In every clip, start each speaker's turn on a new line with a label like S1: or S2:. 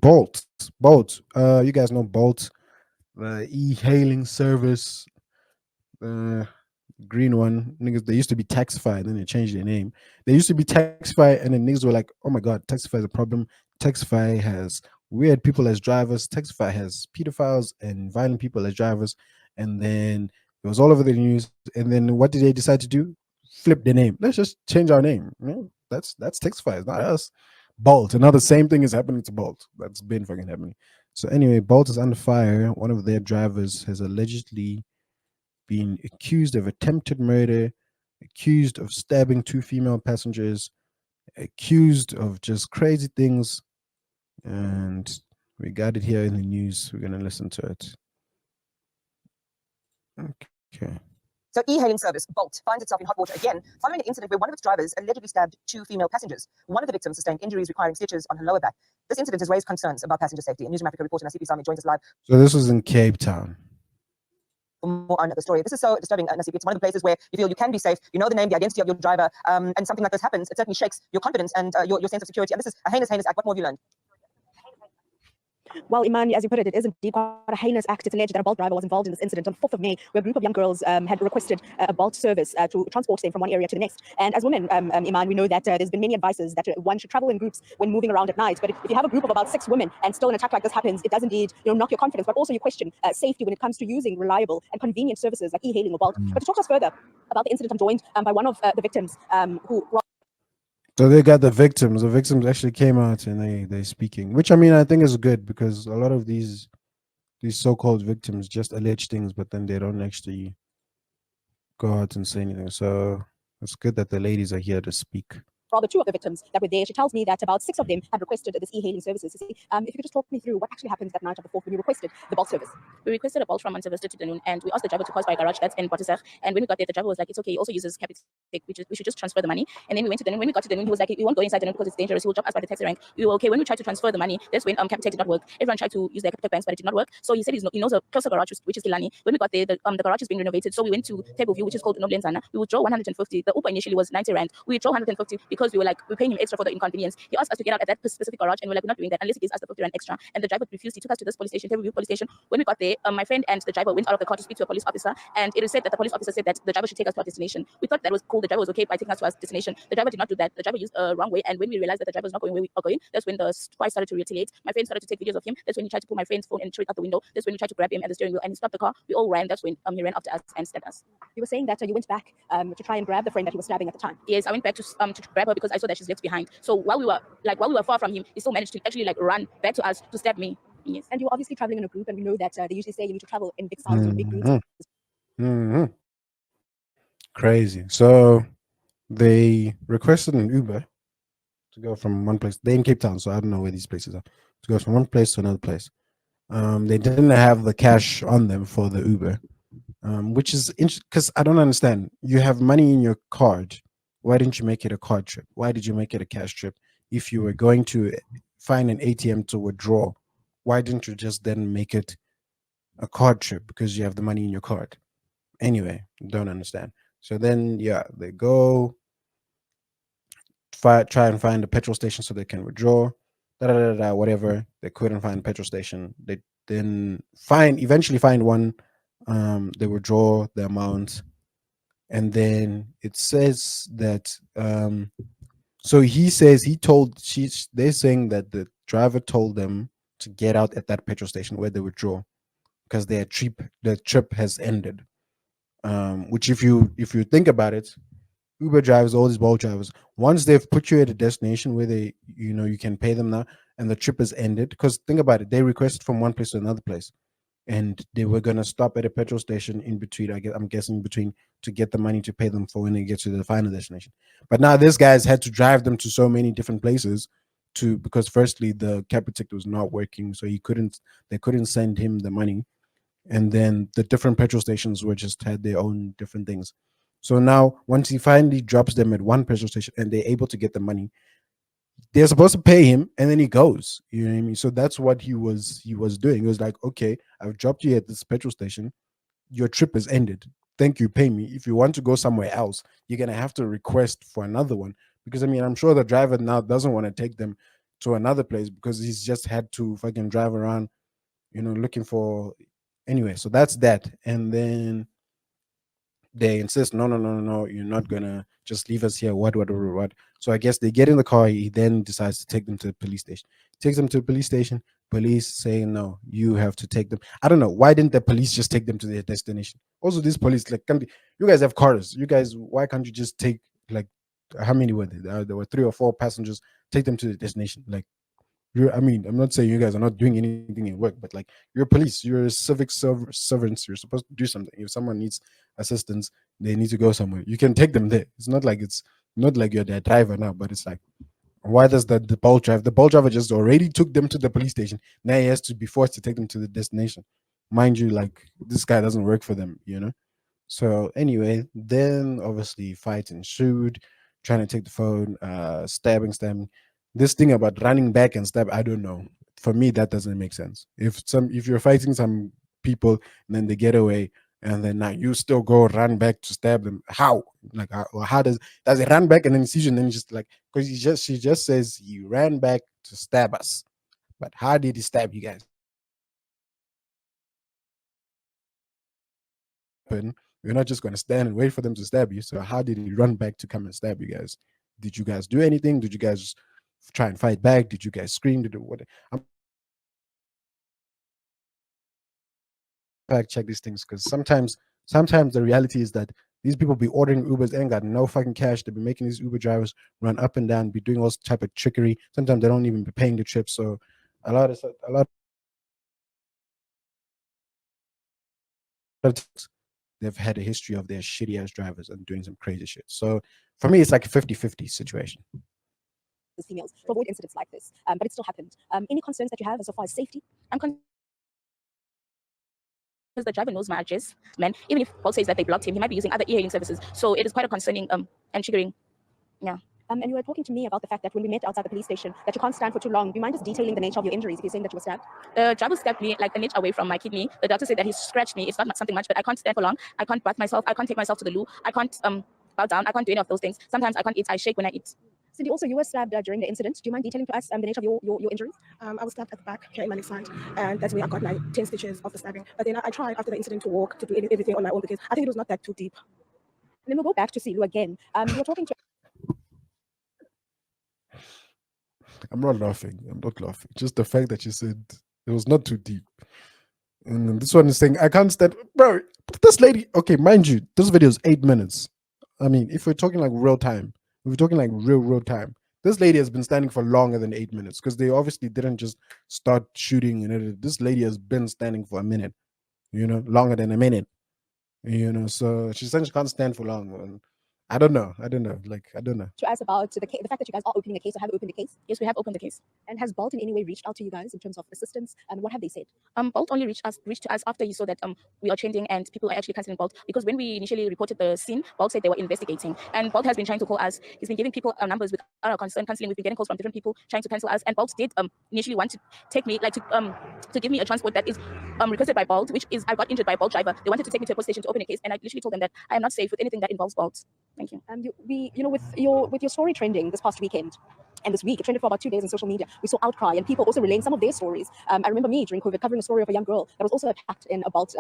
S1: Bolt. Bolt. You guys know Bolt, the e-hailing service, the green one. Niggas, they used to be Taxify, then they changed their name. They used to be Taxify, and then niggas were like, "Oh my god, Taxify is a problem. Taxify has weird people as drivers. Taxify has pedophiles and violent people as drivers." And then it was all over the news. And then what did they decide to do? Flip the name. Let's just change our name. That's Taxify, it's not us. Bolt. Another same thing is happening to Bolt. That's been fucking happening. So anyway, Bolt is under fire. One of their drivers has allegedly been accused of attempted murder, accused of stabbing two female passengers, accused of just crazy things. And we got it here in the news. We're going to listen to it. Okay.
S2: So e-hailing service Bolt finds itself in hot water again following an incident where one of its drivers allegedly stabbed two female passengers. One of the victims sustained injuries requiring stitches on her lower back. This incident has raised concerns about passenger safety. And Newsroom Africa reporter Nasipi Sami joins us live.
S1: So this was in Cape Town.
S2: For more on the story. This is so disturbing, Nasipi. It's one of the places where you feel you can be safe. You know the name, the identity of your driver, and something like this happens. It certainly shakes your confidence and your sense of security. And this is a heinous act. What more have you learned?
S3: Well, Iman, as you put it, it is indeed quite a heinous act. It's alleged that a Bolt driver was involved in this incident on 4th of May, where a group of young girls had requested a Bolt service to transport them from one area to the next. And as women, Iman, we know that there's been many advices that one should travel in groups when moving around at night. But if you have a group of about 6 women and still an attack like this happens, it does indeed knock your confidence, but also you question safety when it comes to using reliable and convenient services like e-hailing or Bolt. But to talk to us further about the incident, I'm joined by one of the victims who...
S1: So they got the victims. The victims actually came out and they speaking, which I mean I think is good because a lot of these so-called victims just allege things, but then they don't actually go out and say anything. So it's good that the ladies are here to speak.
S3: Rather, 2 of the victims that were there, she tells me that about 6 of them had requested this e-hailing services. If you could just talk me through what actually happened that night of the 4th when you requested the Bolt service.
S4: We requested a Bolt from Sylvester to Danoon, and we asked the driver to pass by a garage that's in Pottersack. And when we got there, the driver was like, "It's okay, he also uses Capitec, we should just transfer the money." And then we went to Danoon. When we got to Danoon, he was like, "We won't go inside Danoon because it's dangerous. He will drop us by the taxi rank." We were okay. When we tried to transfer the money, that's when Capitec did not work. Everyone tried to use their Capitec banks, but it did not work. So he said he knows a closer garage, which is Kilani. When we got there, the garage is being renovated. So we went to Table View, which is called Noblenzana. We withdrew 150. The Uber initially was 90 rand. We withdrew 150 because we were like, we're paying him extra for the inconvenience. He asked us to get out at that specific garage, and we're like, "We're not doing that unless he gives us the 50 rand extra." And the driver refused. He took us to this police station, Table View police station. When we got there, my friend and the driver went out of the car to speak to a police officer, and it was said that the police officer said that the driver should take us to our destination. We thought that was cool. The driver was okay by taking us to our destination. The driver did not do that. The driver used a wrong way, and when we realized that the driver was not going where we are going, that's when the squad started to retaliate. My friend started to take videos of him. That's when he tried to pull my friend's phone and throw it out the window. That's when we tried to grab him at the steering wheel, and he stopped the car. We all ran. That's when he ran after us and stabbed us.
S3: You were saying that you went back to try and grab the friend that he was stabbing at the time.
S4: Yes, I went back to grab her because I saw that she's left behind. So while we were far from him, he still managed to actually like run back to us to stab me. Yes.
S3: And you're obviously traveling in a group, and we know that they usually say you need to travel in big sizes or big groups.
S1: Crazy. So they requested an Uber to go from one place. They're in Cape Town, so I don't know where these places are. To go from one place to another place. They didn't have the cash on them for the Uber, which is because I don't understand. You have money in your card. Why didn't you make it a card trip? Why did you make it a cash trip? If you were going to find an ATM to withdraw, why didn't you just then make it a card trip because you have the money in your card? Anyway, don't understand. So then, yeah, they go try and find a petrol station so they can withdraw. Whatever. They couldn't find a petrol station. They then eventually find one. They withdraw the amount, and then it says that. So he says they're saying that the driver told them to get out at that petrol station where they withdraw because their trip has ended. Which if you think about it, Uber drivers, all these Bolt drivers, once they've put you at a destination where they, you can pay them now, and the trip has ended. Because think about it, they requested from one place to another place, and they were gonna stop at a petrol station in between. I'm guessing between to get the money to pay them for when they get to the final destination. But now this guy's had to drive them to so many different places because firstly the Capitec was not working, so they couldn't send him the money, and then the different petrol stations were just had their own different things. So now once he finally drops them at one petrol station and they're able to get the money, they're supposed to pay him, and then he goes. You know what I mean? So that's what he was doing. He was like, "Okay, I've dropped you at this petrol station. Your trip is ended. Thank you, pay me. If you want to go somewhere else, you're gonna have to request for another one." Because I mean, I'm sure the driver now doesn't want to take them to another place because he's just had to fucking drive around, looking for. Anyway, so that's that. And then they insist, no, no, no, no, no, you're not gonna just leave us here. What? So I guess they get in the car. He then decides to take them to the police station. Takes them to the police station. Police saying, no, you have to take them. I don't know. Why didn't the police just take them to their destination? Also, this police, like, you guys have cars. You guys, why can't you just take, like, how many were there? There were 3 or 4 passengers. Take them to the destination. Like, I mean, I'm not saying you guys are not doing anything in work, but like, you're police, you're civic servants. You're supposed to do something. If someone needs assistance, they need to go somewhere. You can take them there. It's not like you're their driver now, but it's like, why does the Bolt driver? The Bolt driver just already took them to the police station. Now he has to be forced to take them to the destination. Mind you, like, this guy doesn't work for them. So anyway, then obviously fight ensued, trying to take the phone, stabbing. This thing about running back and stab, I don't know. For me, that doesn't make sense. If you're fighting some people and then they get away, and then now you still go run back to stab them, how? Like, how does it run back and then he sees you and then just like, because she just says he ran back to stab us, but how did he stab you guys? You're not just going to stand and wait for them to stab you. So how did he run back to come and stab you guys? Did you guys do anything? Did you guys try and fight back? Did you guys scream? Did it what? I'm fact check these things because sometimes the reality is that these people be ordering Ubers and got no fucking cash. They be making these Uber drivers run up and down, be doing all type of trickery. Sometimes they don't even be paying the trip. So a lot of they've had a history of their shitty ass drivers and doing some crazy shit. So for me, it's like a 50-50 situation.
S3: As females to avoid incidents like this, but it still happened. Any concerns that you have as far as safety?
S4: I'm concerned because the driver knows my address, man. Even if Bolt says that they blocked him, he might be using other e-hailing services. So it is quite a concerning and triggering. Yeah.
S3: And you were talking to me about the fact that when we met outside the police station, that you can't stand for too long. Do you mind just detailing the nature of your injuries if you're saying that you were stabbed?
S4: The driver stabbed me like an inch away from my kidney. The doctor said that he scratched me. It's not something much, but I can't stand for long. I can't bath myself. I can't take myself to the loo. I can't bow down. I can't do any of those things. Sometimes I can't eat. I shake when I eat.
S3: Cindy, also you were stabbed during the incident. Do you mind detailing to us the nature of your injuries?
S5: I was stabbed at the back, here in my left side, and that's where I got my 10 stitches of the stabbing. But then I tried after the incident to walk, to do everything on my own because I think it was not that too deep.
S3: And then we'll go back to Silu again. You were talking to.
S1: I'm not laughing. Just the fact that you said it was not too deep. And then this one is saying, I can't stand. Bro, this lady, okay, mind you, this video is 8 minutes. I mean, if we're talking like real time, real time, this lady has been standing for longer than 8 minutes because they obviously didn't just start shooting and everything. This lady has been standing for a minute, longer than a minute, so she said she can't stand for long. And I don't know. Like, I don't know.
S3: To us about the fact that you guys are opening a case or have opened a case.
S4: Yes, we have opened the case.
S3: And has Bolt in any way reached out to you guys in terms of assistance? And what have they said?
S4: Bolt only reached to us after he saw that we are trending and people are actually canceling Bolt. Because when we initially reported the scene, Bolt said they were investigating. And Bolt has been trying to call us. He's been giving people numbers with our concern canceling. We've been getting calls from different people trying to cancel us. And Bolt did initially want to take me, like to give me a transport that is requested by Bolt, which is I got injured by a Bolt driver. They wanted to take me to a police station to open a case, and I literally told them that I am not safe with anything that involves Bolt. Thank you.
S3: With your story trending this past weekend and this week, it trended for about 2 days on social media. We saw outcry and people also relaying some of their stories. I remember me during COVID covering a story of a young girl that was also attacked in a Bolt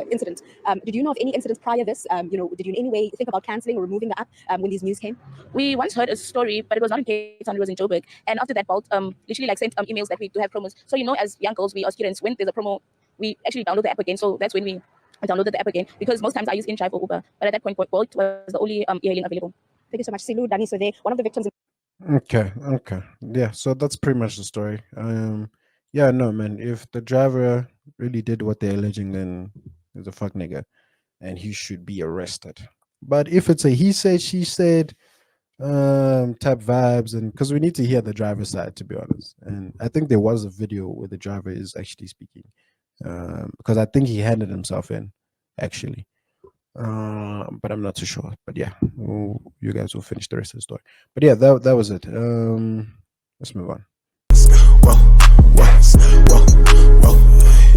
S3: incident. Did you know of any incidents prior this? Did you in any way think about cancelling or removing the app when these news came?
S4: We once heard a story, but it was not in Cape Town, it was in Joburg. And after that, Bolt literally sent emails that we do have promos. So as young girls, we are students, when there's a promo, we actually download the app again. So that's when we downloaded the app again, because most times I use InDrive or Uber, but at that point Bolt was the only e-hailing available.
S3: Thank you so much. Silu, Dani, so there, one of the victims.
S1: Okay. Yeah, so that's pretty much the story. Yeah, no, man, if the driver really did what they're alleging, then he's a fuck nigga and he should be arrested. But if it's a he said, she said type vibes, and because we need to hear the driver's side, to be honest. And I think there was a video where the driver is actually speaking, because I think he handed himself in, actually. But I'm not too sure. But yeah, you guys will finish the rest of the story. But yeah, that was it. Let's move on. Whoa, whoa, whoa, whoa.